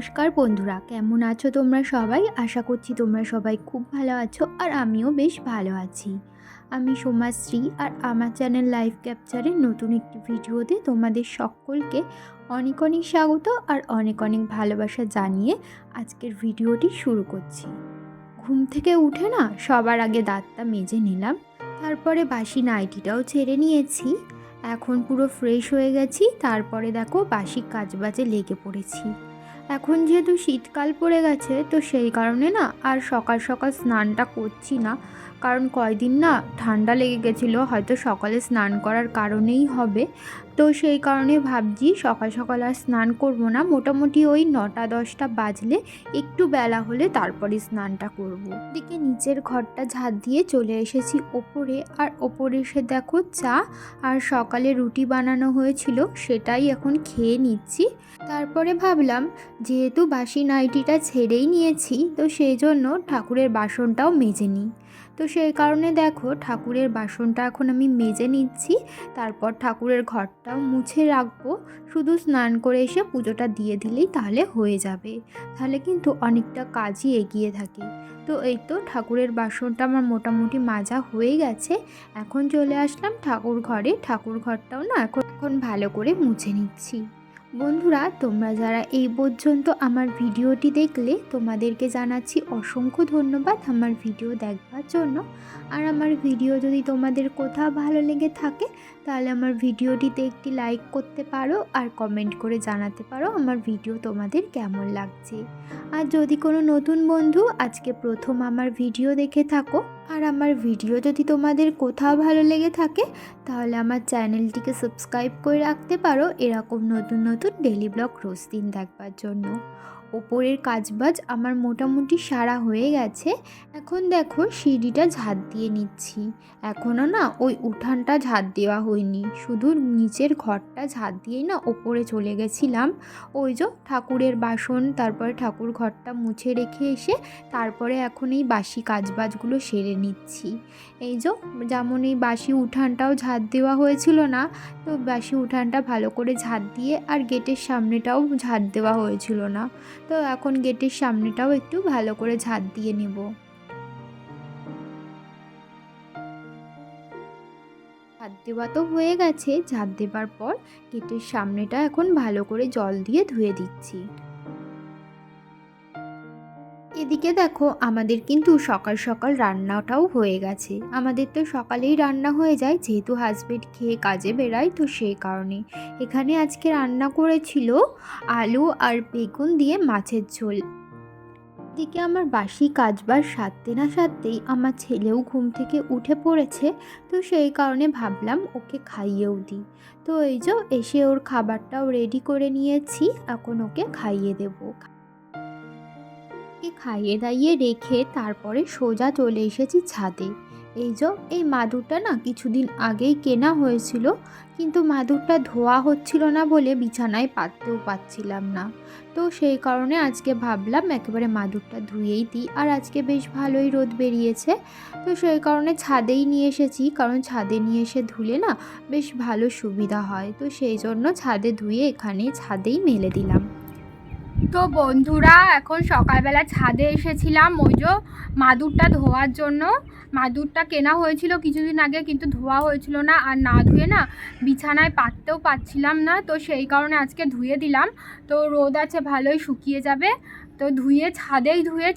নমস্কার বন্ধুরা, কেমন আছো তোমরা সবাই? আশা করছি তোমরা সবাই খুব ভালো আছো আর আমিও বেশ ভালো আছি। আমি সোমাশ্রী আর আমার চ্যানেল লাইফ ক্যাপচারের নতুন একটি ভিডিওতে তোমাদের সকলকে অনেক অনেক স্বাগত আর অনেক অনেক ভালোবাসা জানিয়ে আজকের ভিডিওটি শুরু করছি। ঘুম থেকে উঠে না সবার আগে দাঁতটা মেজে নিলাম, তারপরে বাসি নাইটিটাও ছেড়ে নিয়েছি। এখন পুরো ফ্রেশ হয়ে গেছি। তারপরে দেখো বাসি কাজবাজে লেগে পড়েছি। এখন যেহেতু শীতকাল পড়ে গেছে তো সেই কারণে না আর সকাল সকাল স্নানটা করছি না, কারণ কয়দিন না ঠান্ডা লেগে গেছিলো, হয়তো সকালে স্নান করার কারণেই হবে। তো সেই কারণে ভাবছি সকাল সকাল আর স্নান করব না, মোটামুটি ওই 9টা-10টা বাজলে একটু বেলা হলে তারপরে স্নানটা করব। দিকে নিচের ঘরটা ঝাঁট দিয়ে চলে এসেছি ওপরে, আর ওপরে এসে দেখো চা আর সকালে রুটি বানানো হয়েছিল সেটাই এখন খেয়ে নিচ্ছি। তারপরে ভাবলাম যেহেতু বাসি নাইটিটা ছেড়েই নিয়েছি তো সেই জন্য ঠাকুরের বাসনটাও মেজে নিই। তো সেই কারণে দেখো ঠাকুরের বাসনটা এখন আমি মেজে নিচ্ছি, তারপর ঠাকুরের ঘরটাও মুছে রাখবো। শুধু স্নান করে এসে পুজোটা দিয়ে দিলেই তাহলে হয়ে যাবে, তাহলে কিন্তু অনেকটা কাজই এগিয়ে থাকে। তো এই তো ঠাকুরের বাসনটা আমার মোটামুটি মাজা হয়ে গেছে। এখন চলে আসলাম ঠাকুর ঘরে, ঠাকুর ঘরটাও না এখন ভালো করে মুছে নিচ্ছি। বন্ধুরা, তোমরা যারা এই পর্যন্ত আমার ভিডিওটি দেখলে তোমাদেরকে জানাচ্ছি অসংখ্য ধন্যবাদ আমার ভিডিও দেখবার জন্য। আর আমার ভিডিও যদি তোমাদের কোথাও ভালো লেগে থাকে তাহলে আমার ভিডিওটিতে একটি লাইক করতে পারো আর কমেন্ট করে জানাতে পারো আমার ভিডিও তোমাদের কেমন লাগছে। আর যদি কোনো নতুন বন্ধু আজকে প্রথম আমার ভিডিও দেখে থাকো আর আমার ভিডিও যদি তোমাদের কোথাও ভালো লেগে থাকে তাহলে আমার চ্যানেলটিকে সাবস্ক্রাইব করে রাখতে পারো এরকম নতুন নতুন ডেলি ব্লগ রোজ দিন দেখবার জন্য। ওপরের কাজবাজ আমার মোটামুটি সারা হয়ে গেছে। এখন দেখো সিঁড়িটা ঝাঁট দিয়ে নিচ্ছি। এখনও না ওই উঠানটা ঝাঁট দেওয়া হয়নি, শুধু নিচের ঘরটা ঝাঁট দিয়েই না ওপরে চলে গেছিলাম। ওই যে ঠাকুরের বাসন, তারপরে ঠাকুর ঘরটা মুছে রেখে এসে তারপরে এখন এই বাসি কাজবাজগুলো সেরে নিচ্ছি। এই যে যেমন এই বাসি উঠানটাও ঝাঁট দেওয়া হয়েছিল না, তো বাসি উঠানটা ভালো করে ঝাঁট দিয়ে, আর গেটের সামনেটাও ঝাঁট দেওয়া হয়েছিল না, তো এখন গেটের সামনেটাও একটু ভালো করে ঝাঁট দিয়ে নেব। ঝাঁট দেওয়া তো হয়ে গেছে, ঝাঁট দেবার পর গেটের সামনেটা এখন ভালো করে জল দিয়ে ধুয়ে দিচ্ছি। এদিকে দেখো আমাদের কিন্তু সকাল সকাল রান্নাটাও হয়ে গেছে। আমাদের তো সকালেই রান্না হয়ে যায়, যেহেতু হাজবেন্ড খেয়ে কাজে বেড়ায়, তো সেই কারণে এখানে আজকে রান্না করেছিল আলু আর বেগুন দিয়ে মাছের ঝোল। এদিকে আমার বাসি কাজবার সারতে না সারতেই আমার ছেলেও ঘুম থেকে উঠে পড়েছে, তো সেই কারণে ভাবলাম ওকে খাইয়েও দিই। তো এই যে এসে ওর খাবারটাও রেডি করে নিয়েছি, এখন ওকে খাইয়ে দেবো। খাইয়ে দাইয়ে রেখে তারপরে সোজা চলে এসেছি ছাদে। এই যে এই মাদুরটা না কিছুদিন আগেই কেনা হয়েছিল, কিন্তু মাদুরটা ধোয়া হচ্ছিল না বলে বিছানায় পাততেও পারছিলাম না। তো সেই কারণে আজকে ভাবলাম একেবারে মাদুরটা ধুয়েই দিই, আর আজকে বেশ ভালোই রোদ বেরিয়েছে, তো সেই কারণে ছাদেই নিয়ে এসেছি, কারণ ছাদে নিয়ে এসে ধুলে না বেশ ভালো সুবিধা হয়। তো সেই জন্য ছাদে ধুয়ে এখানে ছাদেই মেলে দিলাম। তো বন্ধুরা, এখন সকালবেলা ছাদে এসেছিলাম ওই যে মাদুরটা ধোয়ার জন্য। মাদুরটা কেনা হয়েছিল কিছুদিন আগে, কিন্তু ধোয়া হয়েছিল না, আর না ধুয়ে না বিছানায় পাততেও পারছিলাম না, তো সেই কারণে আজকে ধুয়ে দিলাম। তো রোদ আছে, ভালোই শুকিয়ে যাবে। তো ধুয়ে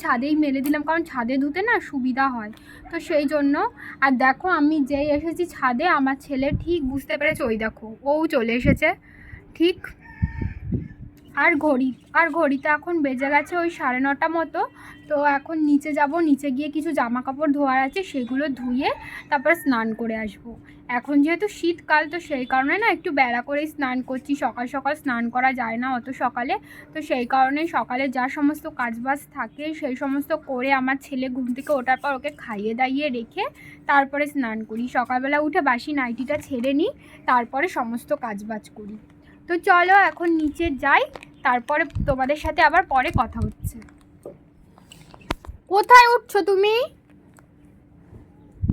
ছাদেই মেলে দিলাম, কারণ ছাদে ধুতে না সুবিধা হয়, তো সেই জন্য। আর দেখো আমি যেই এসেছি ছাদে, আমার ছেলে ঠিক বুঝতে পেরেছে, ওই দেখো ও চলে এসেছে ঠিক। আর ঘড়িতে এখন বেজে গেছে ওই 9:30 মতো। তো এখন নিচে যাব, নিচে গিয়ে কিছু জামা কাপড় ধোয়ার আছে, সেগুলো ধুয়ে তারপর স্নান করে আসব। এখন যেহেতু শীতকাল তো সেই কারণে না একটু বেলা করেই স্নান করছি, সকাল সকাল স্নান করা যায় না অত সকালে, তো সেই কারণে সকালে যা সমস্ত কাজবাজ থাকে সেই সমস্ত করে আমার ছেলে ঘুম থেকে ওঠার পর ওকে খাইয়ে দাইয়ে রেখে তারপরে স্নান করি। সকালবেলা উঠে বাসি নাইটিটা ছেড়ে নিই, তারপরে সমস্ত কাজবাজ করি। তো চলো এখন নিচে যাই, তারপরে তোমাদের সাথে আবার পরে কথা হচ্ছে। কোথায় উঠছো তুমি?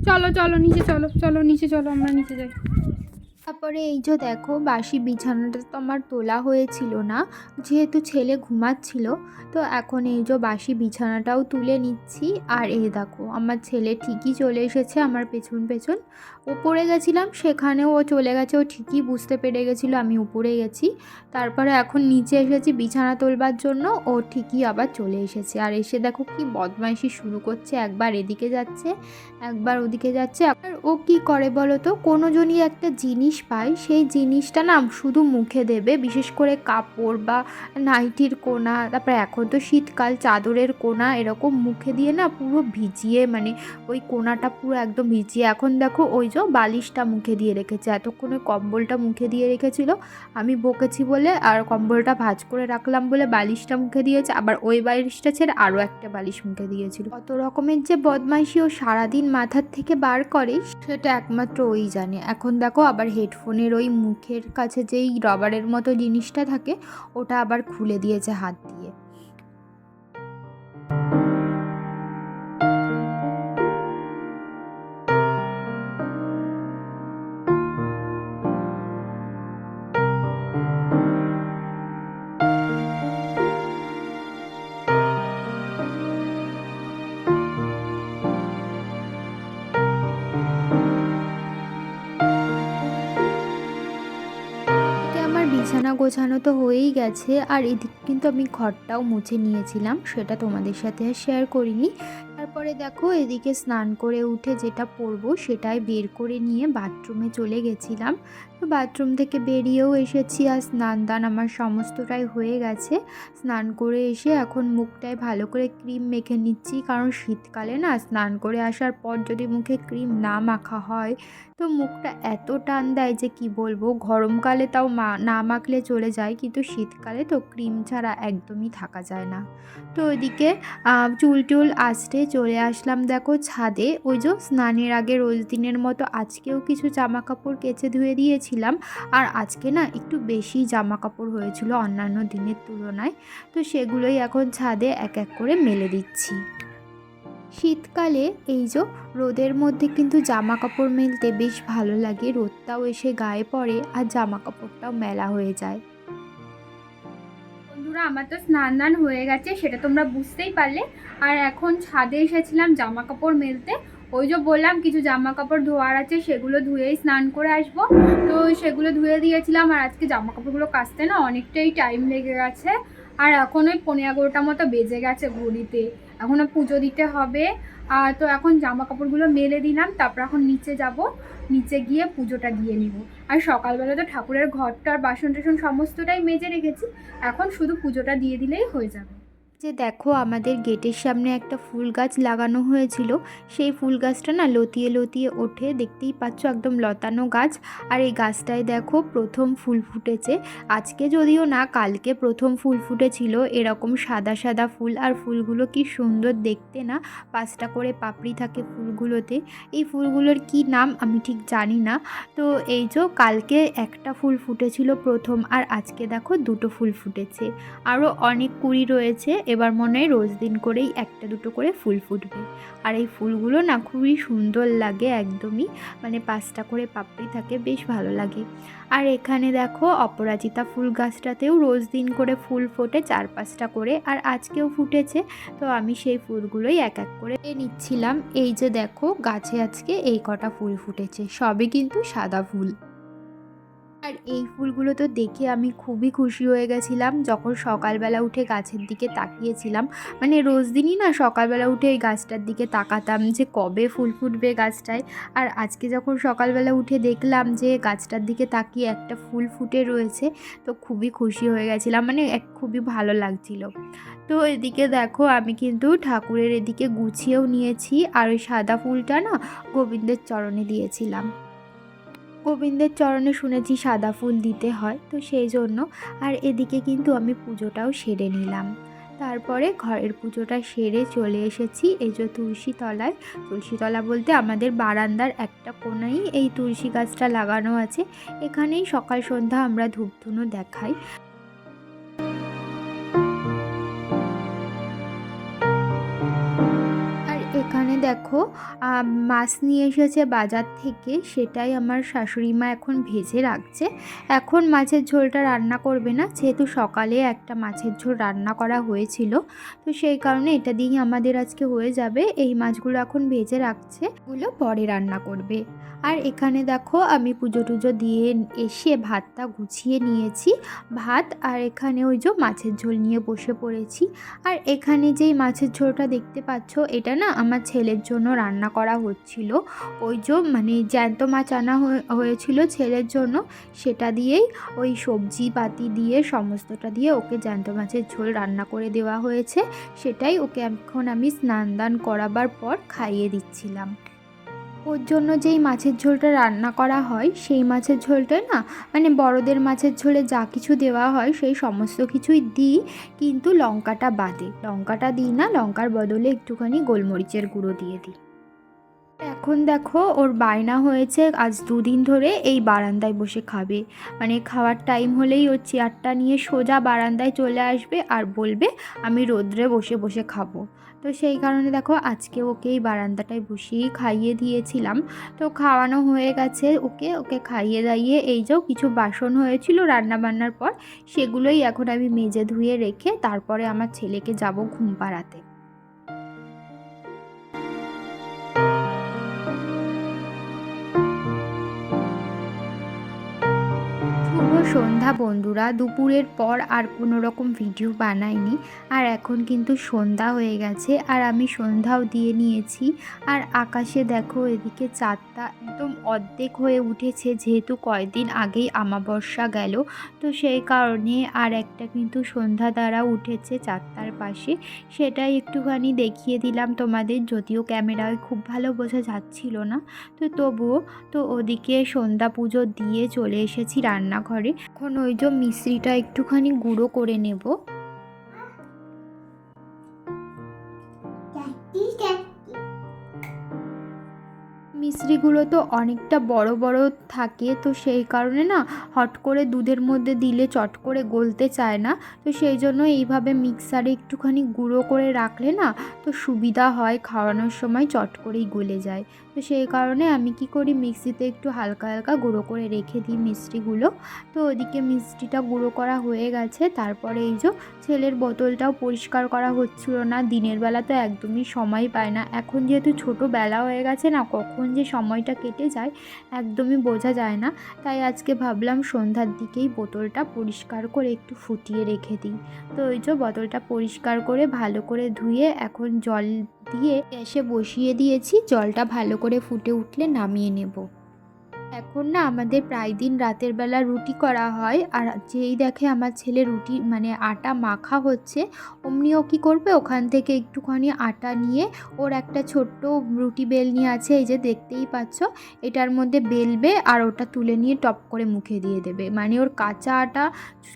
চলো চলো নিচে চলো, চলো নিচে চলো, আমরা নিচে যাই। তারপরে এই যে দেখো বাসি বিছানাটা তো আমার তোলা হয়েছিল না, যেহেতু ছেলে ঘুমাচ্ছিল। তো এখন এই যে বাসি বিছানাটাও তুলে নিচ্ছি। আর এই দেখো আমার ছেলে ঠিকই চলে এসেছে আমার পেছন পেছন। ওপরে গেছিলাম, সেখানেও ও চলে গেছে, ও ঠিকই বুঝতে পেরে গেছিলো আমি উপরে গেছি। তারপরে এখন নিচে এসেছি বিছানা তোলবার জন্য, ও ঠিকই আবার চলে এসেছে। আর এসে দেখো কি বদমাইশি শুরু করছে, একবার এদিকে যাচ্ছে একবার ওদিকে যাচ্ছে। আর ও কি করে বলো তো, কোনো জনই একটা জিনিস পায়, সেই জিনিসটা না শুধু মুখে দেবে, বিশেষ করে কাপড় বা নাইটির কোনা, তারপরে এখন তো শীতকাল চাদরের কোনা, এরকম মুখে দিয়ে না পুরো ভিজিয়ে, মানে ওই কোনাটা পুরো একদম ভিজিয়ে। এখন দেখো ওই যে বালিশটা মুখে দিয়ে রেখেছে, এতক্ষণে কম্বলটা মুখে দিয়ে রেখেছিল, আমি বকেছি বলে আর কম্বলটা ভাঁজ করে রাখলাম বলে বালিশটা মুখে দিয়েছে, আবার ওই বালিশটা ছেড়ে আরও একটা বালিশ মুখে দিয়েছিল। কত রকমের যে বদমাইশি ও সারাদিন মাথার থেকে বার করে সেটা একমাত্র ওই জানে। এখন দেখো আবার হেডফোনের ওই মুখের কাছে যেই রবারের মতো জিনিসটা থাকে ওটা আবার খুলে দিয়েছে হাত দিয়ে। এদিকে আমার বিছানা গোছানো তো হয়েই গেছে, আর এদিকে কিন্তু আমি ঘরটাও মুছে নিয়েছিলাম, সেটা তোমাদের সাথে আর শেয়ার করিনি। তারপরে দেখো এদিকে স্নান করে উঠে যেটা পরবো সেটাই বের করে নিয়ে বাথরুমে চলে গেছিলাম। তো বাথরুম থেকে বেরিয়েও এসেছি, আর স্নান দান আমার সমস্তটাই হয়ে গেছে। স্নান করে এসে এখন মুখটায় ভালো করে ক্রিম মেখে নিচ্ছি, কারণ শীতকালে না স্নান করে আসার পর যদি মুখে ক্রিম না মাখা হয় তো মুখটা এত টান দেয় যে কি বলবো। গরমকালে তাও না মাখলে চলে যায়, কিন্তু শীতকালে তো ক্রিম ছাড়া একদমই থাকা যায় না। তো ওইদিকে চুল টুল আঁচড়ে চলে আসলাম দেখো ছাদে। ওই যে স্নানের আগে রোজ দিনের মতো আজকেও কিছু জামা কাপড় কেচে ধুয়ে দিয়েছিলাম, আর আজকে না একটু বেশি জামা কাপড় হয়েছিল অন্যান্য দিনের তুলনায়। তো সেগুলোই এখন ছাদে এক এক করে মেলে দিচ্ছি। শীতকালে এই যে রোদের মধ্যে কিন্তু জামা কাপড় মেলতে বেশ ভালো লাগে, রোদটাও এসে গায়ে পড়ে আর জামা কাপড়টাও মেলা হয়ে যায়। বন্ধুরা, আমার তো স্নান দান হয়ে গেছে, সেটা তোমরা বুঝতেই পারলে। আর এখন ছাদে এসেছিলাম জামা কাপড় মেলতে। ওই যে বললাম কিছু জামা কাপড় ধোয়ার আছে, সেগুলো ধুয়েই স্নান করে আসবো। তো সেগুলো ধুয়ে দিয়েছিলাম, আর আজকে জামা কাপড়গুলো কাচতে না অনেকটাই টাইম লেগে গেছে। আর এখন ওই 11:15 মতো বেজে গেছে ঘড়িতে, এখনও পুজো দিতে হবে। আর তো এখন জামা কাপড়গুলো মেলে দিলাম, তারপর এখন নিচে যাব, নিচে গিয়ে পুজোটা দিয়ে নিব। আর সকালবেলা তো ঠাকুরের ঘরটার বাসন টাসন সমস্তটাই মেজে রেখেছি, এখন শুধু পুজোটা দিয়ে দিলেই হয়ে যাবে। যে দেখো আমাদের গেটের সামনে একটা ফুল গাছ লাগানো হয়েছিল, সেই ফুল গাছটা না লতিয়ে লতিয়ে ওঠে, দেখতেই পাচ্ছ একদম লতানো গাছ। আর এই গাছটায় দেখো প্রথম ফুল ফুটেছে, আজকে যদিও না কালকে প্রথম ফুল ফুটেছিল। এরকম সাদা সাদা ফুল, আর ফুলগুলো কি সুন্দর দেখতে না, 5টা করে পাপড়ি থাকে ফুলগুলোতে। এই ফুলগুলোর কি নাম আমি ঠিক জানি না। তো এই যে কালকে একটা ফুল ফুটেছিল প্রথম, আর আজকে দেখো 2টো ফুল ফুটেছে, আরও অনেক কুড়ি রয়েছে। এবার মনে হয় রোজ দিন করেই 1টা 2টো করে ফুল ফুটবে। আর এই ফুলগুলো না খুবই সুন্দর লাগে একদমই, মানে 5টা করে পাপড়ি থাকে, বেশ ভালো লাগে। আর এখানে দেখো অপরাজিতা ফুল গাছটাতেও রোজ দিন করে ফুল ফোটে 4-5টা করে, আর আজকেও ফুটেছে। তো আমি সেই ফুলগুলোই এক এক করে নিচ্ছিলাম। এই যে দেখো গাছে আজকে এই কটা ফুল ফুটেছে, সবই কিন্তু সাদা ফুল। আর এই ফুলগুলো তো দেখে আমি খুবই খুশি হয়ে গেছিলাম যখন সকালবেলা উঠে গাছের দিকে তাকিয়েছিলাম। মানে রোজ দিনই না সকালবেলা উঠে এই গাছটার দিকে তাকাতাম যে কবে ফুল ফুটবে গাছটায়। আর আজকে যখন সকালবেলা উঠে দেখলাম যে গাছটার দিকে তাকিয়ে একটা ফুল ফুটে রয়েছে, তো খুবই খুশি হয়ে গেছিলাম, মানে খুবই ভালো লাগছিল। তো এদিকে দেখো আমি কিন্তু ঠাকুরের এদিকে গুছিয়েও নিয়েছি, আর ওই সাদা ফুলটা না গোবিন্দের চরণে দিয়েছিলাম। গোবিন্দের চরণে শুনেছি সাদা ফুল দিতে হয়, তো সেই জন্য। আর এদিকে কিন্তু আমি পুজোটাও সেরে নিলাম। তারপরে ঘরের পুজোটা সেরে চলে এসেছি এই যে তুলসী তলায়। তুলসী তলা বলতে আমাদের বারান্দার একটা কোণায় এই তুলসী গাছটা লাগানো আছে, এখানেই সকাল সন্ধ্যা আমরা ধূপধুনো দেখাই। আর এখানে দেখো মাছ নিয়ে এসেছে বাজার থেকে, সেটাই আমার শাশুড়ি মা এখন ভেজে রাখছে। এখন মাছের ঝোলটা রান্না করবে না, যেহেতু সকালে একটা মাছের ঝোল রান্না করা হয়েছিল, তো সেই কারণে এটা দিয়েই আমাদের আজকে হয়ে যাবে। এই মাছগুলো এখন ভেজে রাখছে, এগুলো পরে রান্না করবে। আর এখানে দেখো আমি পুজো টুজো দিয়ে এসে ভাতটা গুছিয়ে নিয়েছি, ভাত আর এখানে ওই যে মাছের ঝোল নিয়ে বসে পড়েছি। আর এখানে যেই মাছের ঝোলটা দেখতে পাচ্ছ, এটা না আমার ছেলের জন্য রান্না করা হচ্ছিল। ওই যে মানে জ্যান্ত মাছ আনা হয়েছিল ছেলের জন্য, সেটা দিয়েই ওই সবজি পাতি দিয়ে সমস্তটা দিয়ে ওকে জ্যান্ত মাছের ঝোল রান্না করে দেওয়া হয়েছে। সেটাই ওকে এখন আমি স্নান দান করাবার পর খাইয়ে দিচ্ছিলাম। ওর জন্য যেই মাছের ঝোলটা রান্না করা হয়, সেই মাছের ঝোলটায় না মানে বড়দের মাছের ঝোলে যা কিছু দেওয়া হয় সেই সমস্ত কিছুই দিই, কিন্তু লঙ্কাটা বাদে। লঙ্কাটা দিই না, লঙ্কার বদলে একটুখানি গোলমরিচের গুঁড়ো দিয়ে দিই। এখন দেখো ওর বায়না হয়েছে আজ 2 দিন ধরে এই বারান্দায় বসে খাবে, মানে খাওয়ার টাইম হলেই ওর চেয়ারটা নিয়ে সোজা বারান্দায় চলে আসবে আর বলবে আমি রোদ্রে বসে বসে খাবো। তো সেই কারণে দেখো আজকে ওকে এই বারান্দাটায় বসিয়েই খাইয়ে দিয়েছিলাম। তো খাওয়ানো হয়ে গেছে ওকে, ওকে খাইয়ে দাইয়ে এই যে কিছু বাসন হয়েছিল রান্না বান্নার পর, সেগুলোই এখন আমি মেজে ধুয়ে রেখে তারপরে আমার ছেলেকে যাব ঘুম পাড়াতে। শুভ সন্ধ্যা বন্ধুরা। দুপুরের পর আর কোনো রকম ভিডিও বানাইনি, আর এখন কিন্তু সন্ধ্যা হয়ে গেছে আর আমি সন্ধ্যাও দিয়ে নিয়েছি। আর আকাশে দেখো এদিকে চাঁদটা একদম অর্ধেক হয়ে উঠেছে, যেহেতু কয়েকদিন আগেই আমাবস্যা গেল, তো সেই কারণে আর একটা কিন্তু সন্ধ্যা দ্বারা উঠেছে চাঁদটার পাশে, সেটাই একটুখানি দেখিয়ে দিলাম তোমাদের, যদিও ক্যামেরায় খুব ভালো বোঝা যাচ্ছিল না, তো তবুও। তো ওদিকে সন্ধ্যা পুজো দিয়ে চলে এসেছি রান্নাঘরে। এখন ওই যে মিশ্রিটা একটুখানি গুঁড়ো করে নেব। মিশ্রিগুলো তো অনেকটা বড় বড় থাকে, তো সেই কারণে না হট করে দুধের মধ্যে দিলে চট করে গলতে চায় না, তো সেই জন্য এইভাবে মিক্সারে একটুখানি গুঁড়ো করে রাখলে না তো সুবিধা হয়, খাওয়ানোর সময় চট করেই গলে যায়। তো সেই কারণে আমি কি করি, মিক্সিতে একটু হালকা হালকা গুঁড়ো করে রেখে দিই মিষ্টিগুলো। তো ওদিকে মিষ্টিটা গুঁড়ো করা হয়ে গেছে। তারপরে এই যে ছেলের বোতলটাও পরিষ্কার করা হচ্ছিল না, দিনের বেলা তো একদমই সময় পায় না। এখন যেহেতু ছোটো বেলা হয়ে গেছে না, কখন যে সময়টা কেটে যায় একদমই বোঝা যায় না, তাই আজকে ভাবলাম সন্ধ্যার দিকেই বোতলটা পরিষ্কার করে একটু ফুটিয়ে রেখে দিই। তো ওই যে বোতলটা পরিষ্কার করে ভালো করে ধুয়ে এখন জল দিয়ে গ্যাসে বসিয়ে দিয়েছি, জলটা ভালো করে ফুটে উঠলে নামিয়ে নেব। এখন না আমাদের প্রায় দিন রাতের বেলা রুটি করা হয়, আর যেই দেখে আমার ছেলে রুটি মানে আটা মাখা হচ্ছে, অমনিও কী করবে, ওখান থেকে একটুখানি আটা নিয়ে ওর একটা ছোট্ট রুটি বেলনি আছে, এই যে দেখতেই পাচ্ছ, এটার মধ্যে বেলবে আর ওটা তুলে নিয়ে টপ করে মুখে দিয়ে দেবে। মানে ওর কাঁচা আটা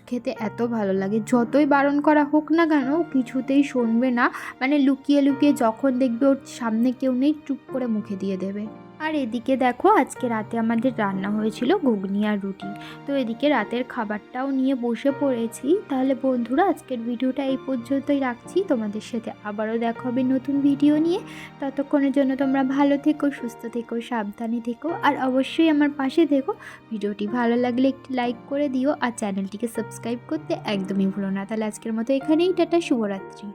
খেতে এত ভালো লাগে, যতই বারণ করা হোক না কেন ও কিছুতেই শুনবে না, মানে লুকিয়ে লুকিয়ে যখন দেখবে ওর সামনে কেউ নেই চুপ করে মুখে দিয়ে দেবে। আর এদিকে দেখো আজকে রাতে আমাদের রান্না হয়েছিল ঘুগনি আর রুটি, তো এদিকে রাতের খাবারটাও নিয়ে বসে পড়েছি। তাহলে বন্ধুরা আজকের ভিডিওটা এই পর্যন্তই রাখছি, তোমাদের সাথে আবারও দেখা হবে নতুন ভিডিও নিয়ে। ততক্ষণের জন্য তোমরা ভালো থেকো, সুস্থ থেকো, সাবধানে থেকো, আর অবশ্যই আমার পাশে থেকো। ভিডিওটি ভালো লাগলে একটি লাইক করে দিও আর চ্যানেলটিকে সাবস্ক্রাইব করতে একদমই ভুলো না। তাহলে আজকের মতো এখানেই টাটা, শুভরাত্রি।